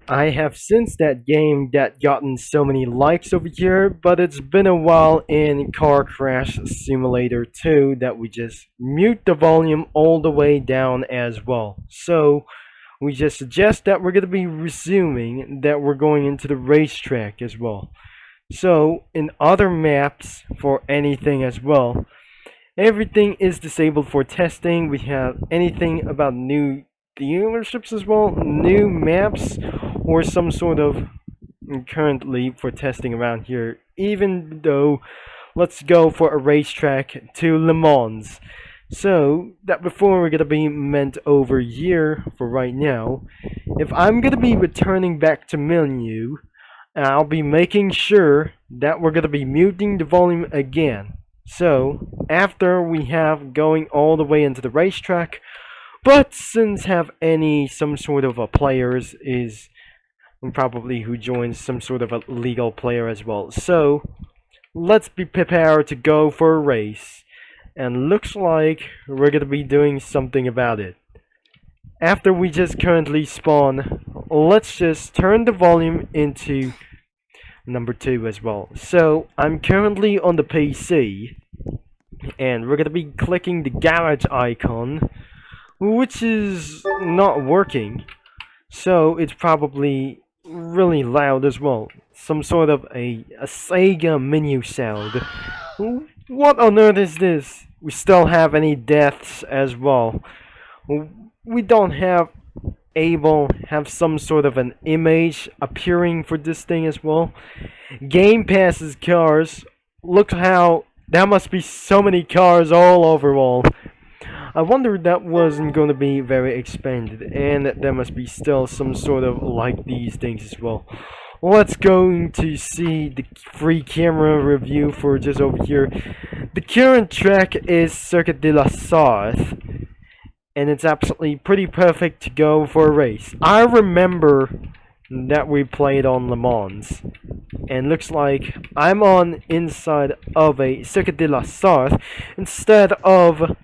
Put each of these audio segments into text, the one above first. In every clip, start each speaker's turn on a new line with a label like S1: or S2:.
S1: I have since that game that gotten so many likes over here, but it's been a while in Car Crash Simulator 2 that we just mute the volume all the way down as well. So we just suggest that we're going to be resuming that we're going into the racetrack as well. So in other maps for anything as well, everything is disabled for testing. We have anything about new dealerships as well, new maps, or some sort of currently for testing around here. Even though, let's go for a racetrack to Le Mans. So that before we're gonna be meant over here for right now. If I'm gonna be returning back to menu, I'll be making sure that we're gonna be muting the volume again. So after we have going all the way into the racetrack, but since have any some sort of a players is probably who joins some sort of a legal player as well. So let's be prepared to go for a race. And looks like we're gonna be doing something about it. After we just currently spawn, let's just turn the volume into number 2 as well. So I'm currently on the PC, and we're gonna be clicking the garage icon, which is not working. So it's probably really loud as well. Some sort of a Sega menu sound. What on earth is this? We still have any deaths as well. We don't have some sort of an image appearing for this thing as well. Game Pass's cars. Look how there must be so many cars all over all. I wonder that wasn't going to be very expanded, and there must be still some sort of like these things as well. Let's go to see the free camera review for just over here. The current track is Circuit de la Sarthe, and it's absolutely pretty perfect to go for a race. I remember that we played on Le Mans, and looks like I'm on inside of a Circuit de la Sarthe instead of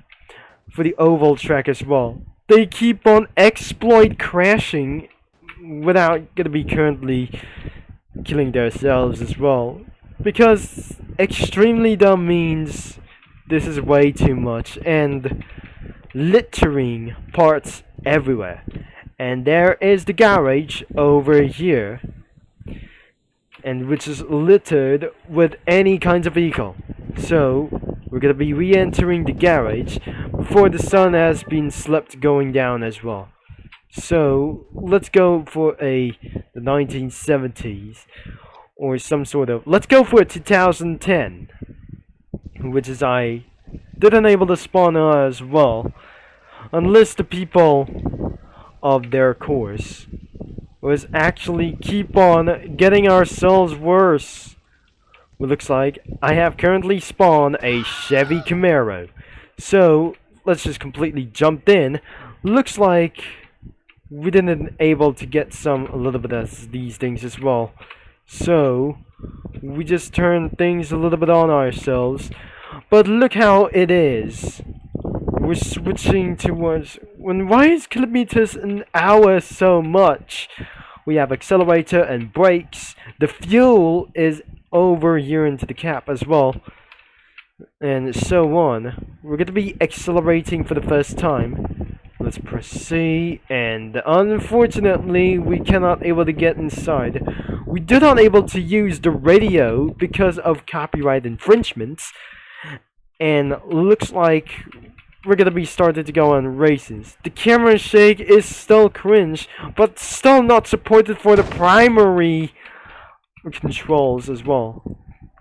S1: for the oval track as well. They keep on exploit crashing without gonna be currently killing themselves as well, because extremely dumb means this is way too much and littering parts everywhere. And there is the garage over here, and which is littered with any kinds of vehicle. So we're gonna be re-entering the garage before the sun has been slept going down as well. So let's go for the 1970s or some sort of. Let's go for a 2010, which is I didn't able to spawn as well, unless the people of their course was actually keep on getting ourselves worse. It looks like I have currently spawned a Chevy Camaro. So let's just completely jump in. Looks like we didn't able to get a little bit of these things as well. So we just turn things a little bit on ourselves. But look how it is. We're switching towards why is kilometers an hour so much? We have accelerator and brakes. The fuel is over here into the cap as well, and so on. We're going to be accelerating for the first time. Let's proceed, and unfortunately we cannot able to get inside. We did not able to use the radio because of copyright infringements, and looks like we're gonna be started to go on races. The camera shake is still cringe, but still not supported for the primary controls as well.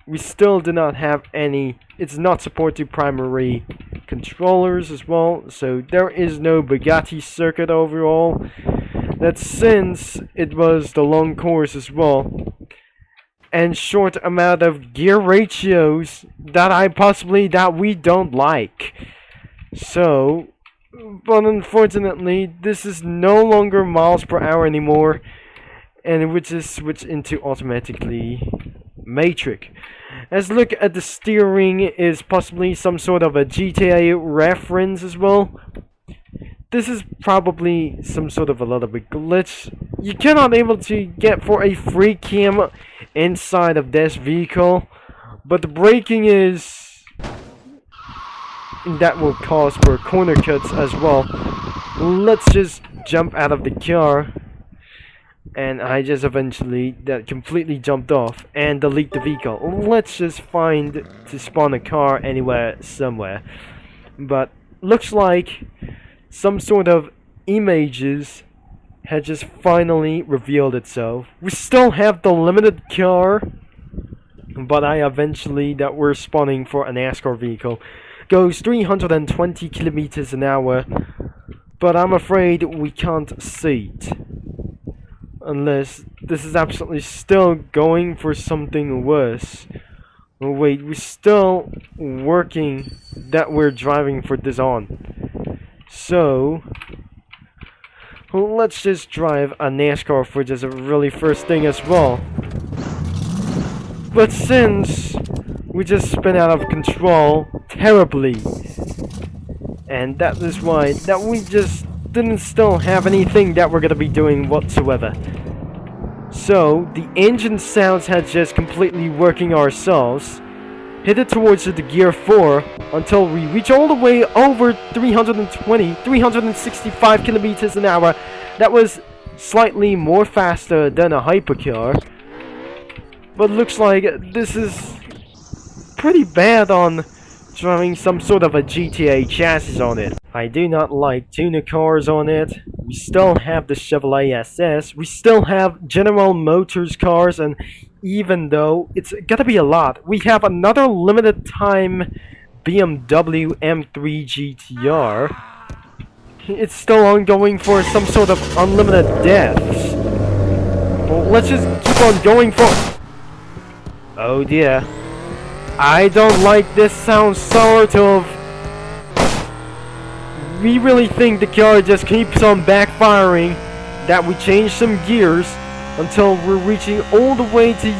S1: We still do not have any. It's not supported primary controllers as well, so there is no Bugatti circuit overall. That's since it was the long course as well, and short amount of gear ratios that we don't like. So, but unfortunately, this is no longer miles per hour anymore, and we just switch into automatically matrix. As look at the steering is possibly some sort of a GTA reference as well. This is probably some sort of a little bit glitch, you cannot able to get for a free cam inside of this vehicle, but the braking is that will cause for corner cuts as well. Let's just jump out of the car, and I just eventually that completely jumped off and delete the vehicle. Let's just find to spawn a car anywhere somewhere, but looks like some sort of images had just finally revealed itself. We still have the limited car, but I eventually that we're spawning for a NASCAR vehicle goes 320 kilometers an hour, but I'm afraid we can't see it unless this is absolutely still going for something worse. Oh wait, we're still working that we're driving for this on. So let's just drive a NASCAR for just a really first thing as well. But since we just spin out of control terribly, and that is why that we just didn't still have anything that we're gonna be doing whatsoever. So the engine sounds had just completely working ourselves. Hit it towards the gear 4 until we reach all the way over 365 kilometers an hour. That was slightly more faster than a hypercar, but looks like this is pretty bad on driving some sort of a GTA chassis on it. I do not like tuner cars on it. We still have the Chevrolet SS. We still have General Motors cars, and even though it's gotta be a lot, we have another limited time BMW M3 GTR. It's still ongoing for some sort of unlimited deaths. Well, let's just keep on going for... Oh dear. I don't like this sound sort of... We really think the car just keeps on backfiring, that we change some gears until we're reaching all the way to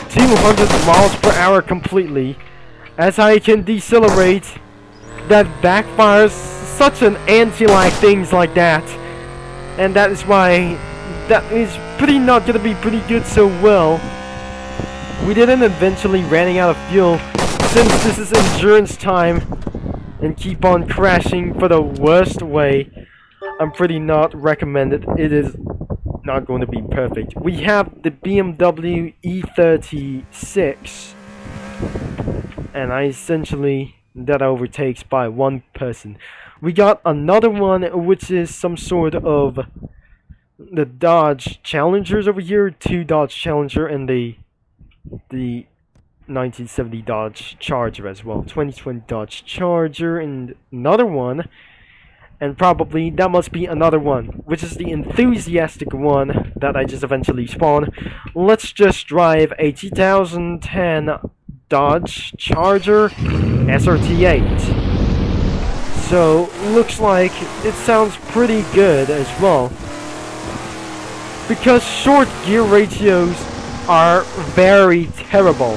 S1: 200 miles per hour completely. As I can decelerate, that backfires such an anti-like things like that. And that is why that is pretty not gonna be pretty good so well. We didn't eventually running out of fuel since this is endurance time and keep on crashing for the worst way. I'm pretty not recommended. It is not going to be perfect. We have the BMW E36, and I essentially that overtakes by one person. We got another one which is some sort of the Dodge Challengers over here, 2 Dodge Challenger and the 1970 Dodge Charger as well, 2020 Dodge Charger, and another one, and probably that must be another one, which is the enthusiastic one that I just eventually spawned. Let's just drive a 2010 Dodge Charger SRT8. So looks like it sounds pretty good as well, because short gear ratios are very terrible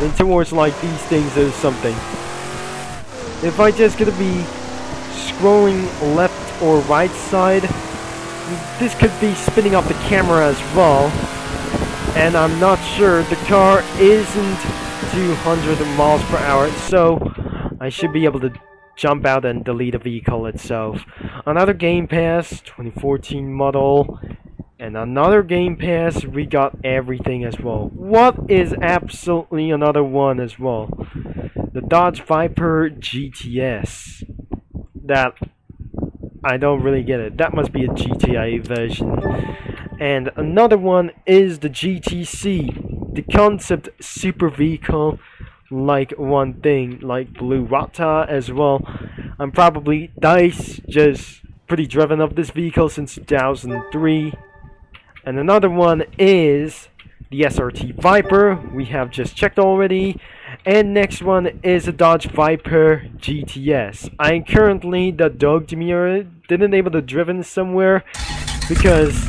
S1: and towards like these things or something. If I just gonna be scrolling left or right side, this could be spinning up the camera as well, and I'm not sure the car isn't 200 miles per hour, so I should be able to jump out and delete the vehicle itself. Another Game Pass 2014 model, and another Game Pass. We got everything as well. What is absolutely another one as well? The Dodge Viper GTS. That I don't really get it. That must be a GTA version. And another one is the GTC, the concept super vehicle, like one thing, like Blue Rata as well. I'm probably DICE, just pretty driven of this vehicle since 2003. And another one is the SRT Viper, we have just checked already. And next one is a Dodge Viper GTS. I currently the Dog Demure didn't able to driven somewhere because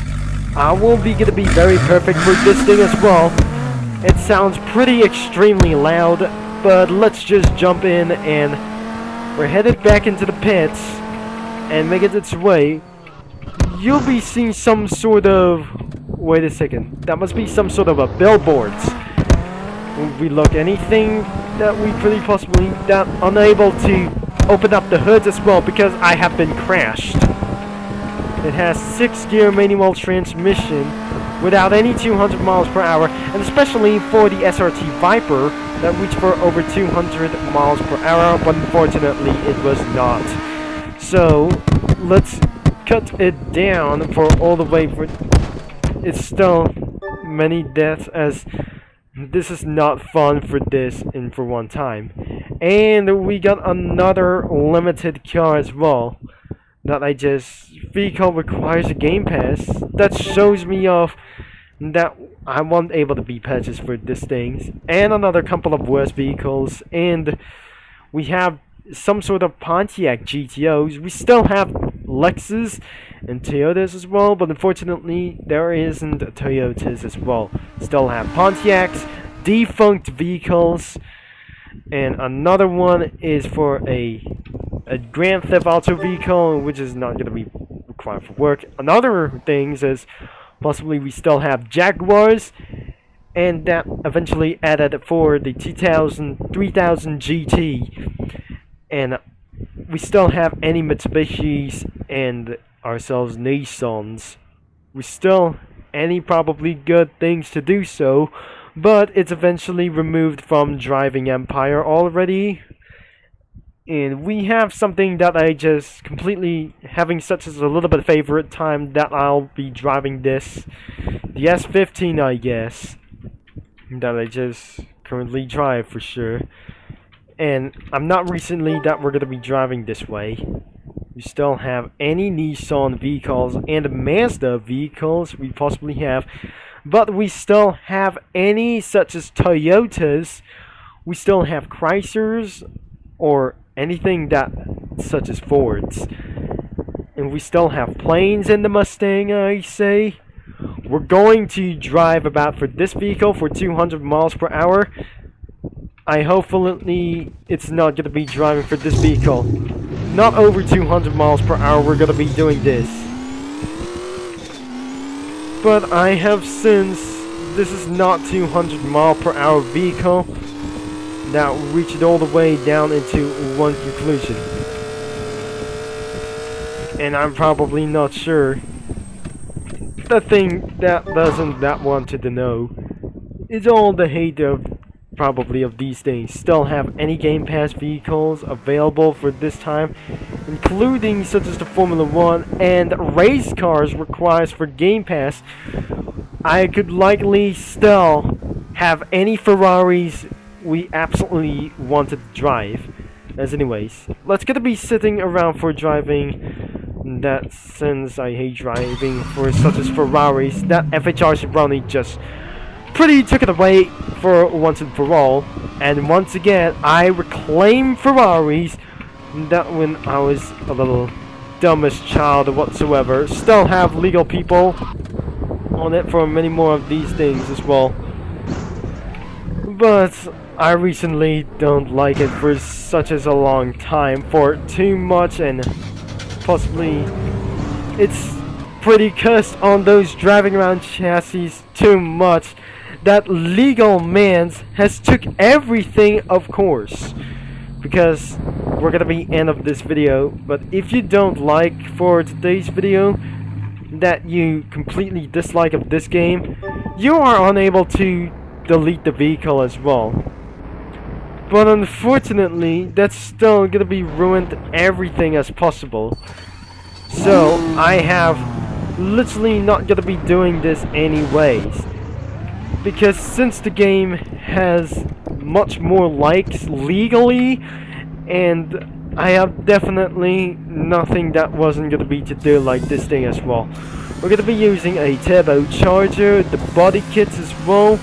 S1: I will be gonna be very perfect for this thing as well. It sounds pretty extremely loud, but let's just jump in and we're headed back into the pits and make it its way. you'll be seeing some sort of... Wait a second. That must be some sort of a billboards. If we look anything that we pretty possibly that unable to open up the hoods as well because I have been crashed. It has 6-gear manual transmission without any 200 miles per hour, and especially for the SRT Viper that reached for over 200 miles per hour, but unfortunately it was not. So let's cut it down for all the way for... It's still many deaths, as this is not fun for this and for one time. And we got another limited car as well that vehicle requires a game pass. That shows me off that I wasn't able to be purchased for these things. And another couple of worse vehicles, and we have some sort of Pontiac GTOs. We still have Lexus and Toyotas as well, but unfortunately there isn't Toyotas as well. Still have Pontiacs, defunct vehicles, and another one is for a Grand Theft Auto vehicle, which is not going to be required for work. Another thing is possibly we still have Jaguars, and that eventually added for the 3000 GT, and we still have any Mitsubishis and ourselves Nissans. We still any probably good things to do so, but it's eventually removed from Driving Empire already. And we have something that I just completely having such as a little bit favorite time that I'll be driving this, the S15 I guess, that I just currently drive for sure. And I'm not recently that we're going to be driving this way. We still have any Nissan vehicles and Mazda vehicles we possibly have, but we still have any such as Toyotas. We still have Chryslers or anything that such as Fords, and we still have planes in the Mustang. I say we're going to drive about for this vehicle for 200 miles per hour. I hopefully it's not going to be driving for this vehicle not over 200 miles per hour. We're going to be doing this, but I have since this is not 200 mile per hour vehicle that reached all the way down into one conclusion, and I'm probably not sure. The thing that doesn't that wanted to know is all the hate of probably of these things. Still have any Game Pass vehicles available for this time, including such as the Formula 1 and race cars requires for Game Pass. I could likely still have any Ferraris we absolutely wanted to drive. As anyways, let's gonna be sitting around for driving that, since I hate driving for such as Ferraris. That FHR Brownie just pretty took it away for once and for all. And once again, I reclaim Ferraris that when I was a little dumbest child whatsoever. Still have legal people on it for many more of these things as well, but I recently don't like it for such as a long time for too much, and possibly it's pretty cursed on those driving around chassis too much that legal mans has took everything, of course, because we're gonna be end of this video. But if you don't like for today's video that you completely dislike of this game, you are unable to delete the vehicle as well. But unfortunately, that's still gonna be ruined everything as possible. So I have literally not gonna be doing this anyways, because since the game has much more likes legally, and I have definitely nothing that wasn't gonna be to do like this thing as well. We're gonna be using a turbocharger, the body kits as well,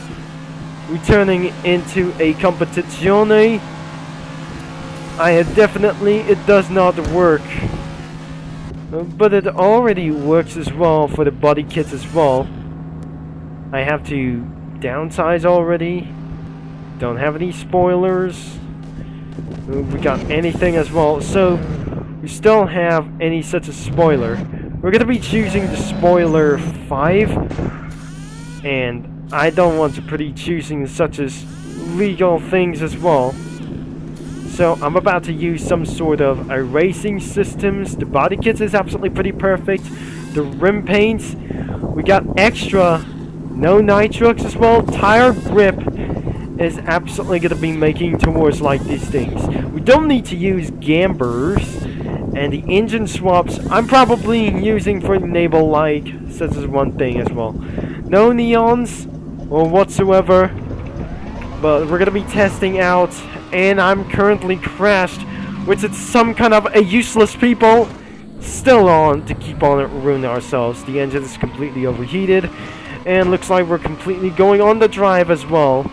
S1: returning into a competizione. I have definitely, it does not work, but it already works as well for the body kits as well. I have to downsize already. Don't have any spoilers. We got anything as well, so we still have any such a spoiler. We're gonna be choosing the spoiler 5, and I don't want to be choosing such as legal things as well. So I'm about to use some sort of erasing systems. The body kit is absolutely pretty perfect. The rim paints, we got extra no nitrox as well. Tire grip is absolutely going to be making towards like these things. We don't need to use gambers. And the engine swaps, I'm probably using for enable like, such as one thing as well. No neons or whatsoever. But we're going to be testing out. And I'm currently crashed, which is some kind of a useless people still on to keep on ruining ourselves. The engine is completely overheated. And looks like we're completely going on the drive as well.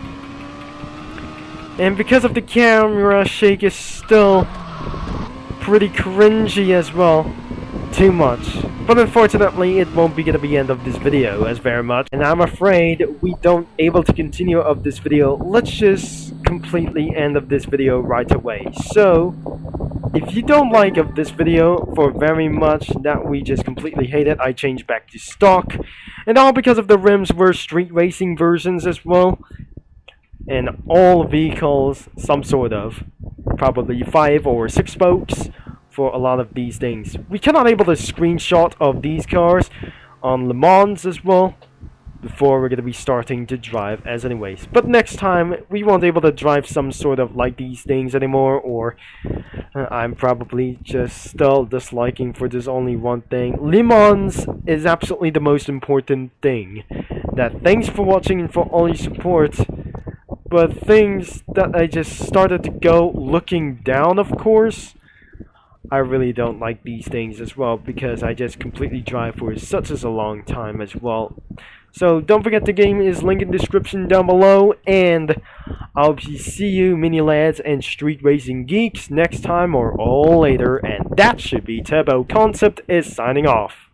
S1: And because of the camera shake is still pretty cringy as well. Too much. But unfortunately it won't be gonna be end of this video as very much. And I'm afraid we don't able to continue of this video. Let's just completely end of this video right away. So if you don't like of this video for very much that we just completely hate it, I changed back to stock. And all because of the rims were street racing versions as well. And all vehicles, some sort of, probably 5 or 6 spokes for a lot of these things. We cannot able to screenshot of these cars on Le Mans as well before we're going to be starting to drive as anyways. But next time we won't able to drive some sort of like these things anymore, or I'm probably just still disliking for this only one thing. Le Mans is absolutely the most important thing. That thanks for watching and for all your support. But things that I just started to go looking down, of course, I really don't like these things as well, because I just completely drive for such as a long time as well. So don't forget the game is linked in the description down below, and I'll see you mini lads and street racing geeks next time or all later, and that should be Turbo Concept is signing off.